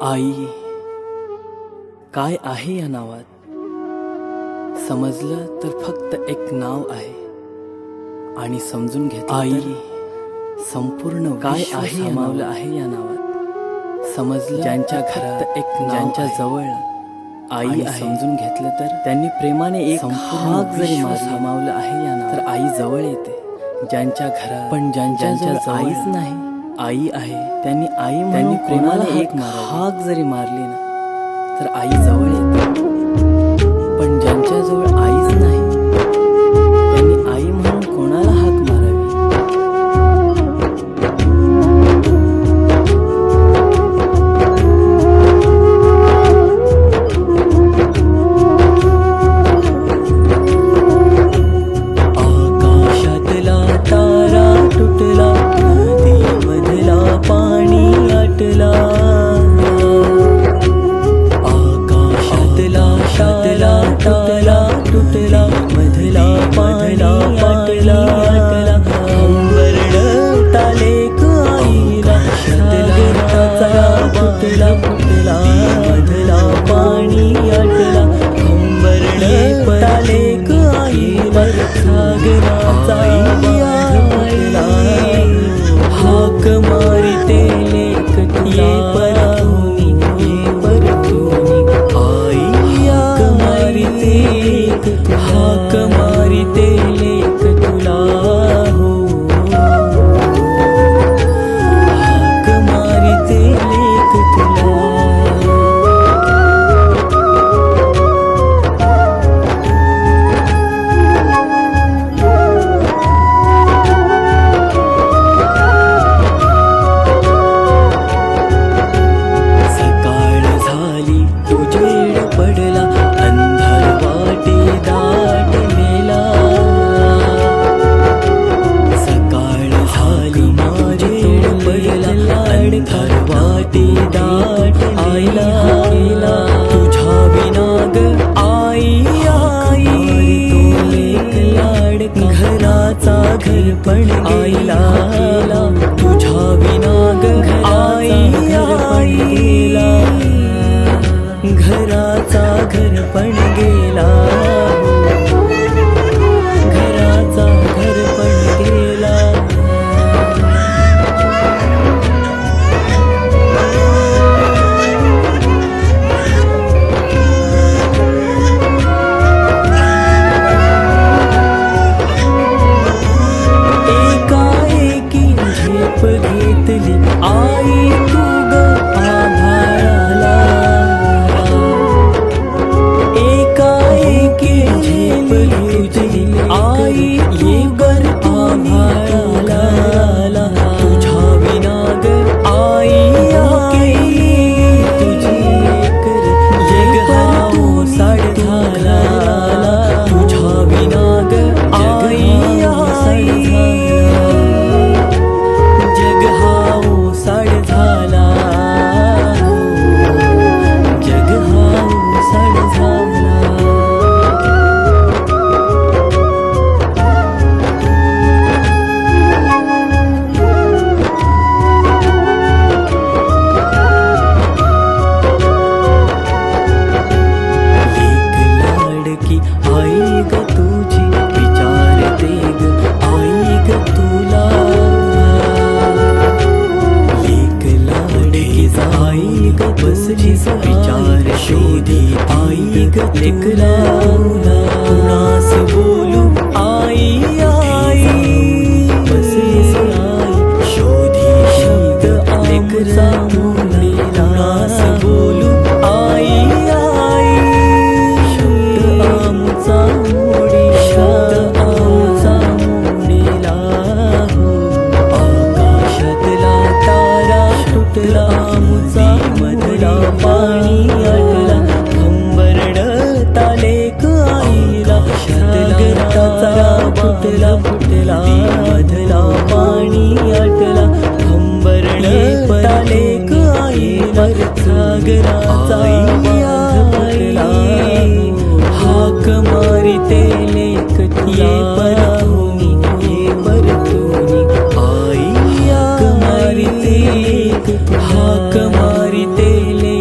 आई काय आहे या नावात? समजलं तर फक्त एक नाव आहे आणि समजून घेतलं आई संपूर्ण काय आहे सामावलं आहे या नावात. समजलं ज्यांच्या घरात एक ज्यांच्या जवळ आई आहे, समजून घेतलं तर त्यांनी प्रेमाने एक हाक जरी सामावलं आहे या नावात, तर आई जवळ येते. ज्यांच्या घरात पण ज्यांच्या आईच नाही आई आहे, त्यांनी आई त्यांनी प्रेमाने एक हाक जरी मारली ना तर आई जवळ येते. पण ज्यांच्या जवळ आईच नाही त्यांनी आई म्हणून कोणाला हाक मारावी? आकाशातला तारा तुटला, नदीमधला पाणी आटला. आकाशातला तारा तुटला, मधला पाणी आटला. कंबरडता लेक आईला, सागराचा तुटला फुटला, मधला पाणी आटला. कंबरडता लेक आईला, सागराचा फुटला. हाक मारिते लेक तुला, परतुनी ये परतुनी. आई हाक मारिते लेक, हाक मारिते लेक तुला. हो हाक मारिते लेक तुला. सकाळ झाली उजेड पडला, अंधार वाटे दाटलेला. सकाळ झाली उजेड पडला, अंधार वाटे दाटलेला. तुझ्या विना ग आई आई, तो लेक लाडका घराचा घर पण आईला. तुझ्या विना ग आई आई, घराचा घर पण गेला. घराचा घर पण गेला. एकाएकी झेप घेतली आई तू ग आभाळाला. एकाएकी झेप घेतली आई ये गर आभाळाला. तुझ्या विना ग आई आई, तुझी कर जग तू साड झाला. तुझ्या विना ग आई आई, जग हाऊ साड झाला. जग हाऊ साड झाला. लेक लाडकी आई ग तुझी, विचारते ग आई ग तुला. लेक लाडकी आई ग बसलीस विचार शोधी आई ग लेकला. कुणास बोलू आई आई, बसलीस आई शोधी शब्द लेकरा मुली. कुणास बोलू आई आई, शब्द आमचा मोडी, शब्द आमचा मोडीला. आकाशातला तारा तुटला, आमचा मधला पाणी आटला. कंबरडता लेक आईला, सागराचा फुटला फुटला, मधला पाणी आटला. कंबरडता लेक आईला, सागराचा फुटला. हाक मारिते लेक तुला, परतुनी ये परतुनी. आई हाक मारिते लेक, हाक मारिते लेक.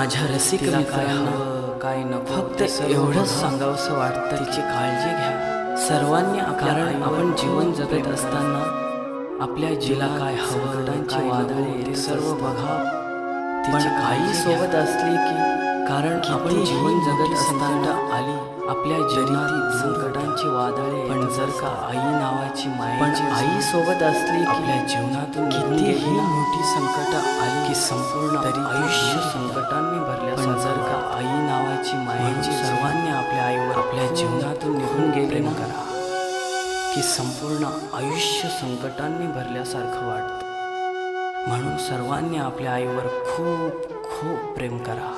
माझ्या रसिक मित्रांना काय नको फक्त एवढंच सांगावंसं वाटतं, तिची काळजी घ्या सर्वांनी. कारण आपण जीवन जगत असताना आपल्या जिला काय हवं, काय वादळे ते सर्व बघा. पण आई सोबत असली की, कारण आपण जीवन जगत असताना आली आपल्या जीवनात संकटांची वादळे, पण जर का आई नावाची मायेची आई सोबत असली की आपल्या जीवनातून कितीही मोठी संकट आली की संपूर्ण आयुष्य संकटांनी भरल्या. जर का आई नावाची मायेची सर्वांनी आपल्या आईवर आपल्या जीवनातून निघून गेले ना करा की संपूर्ण आयुष्य संकटांनी भरल्यासारखं वाटतं. म्हणून सर्वांनी आपल्या आईवर खूप खूप प्रेम करा.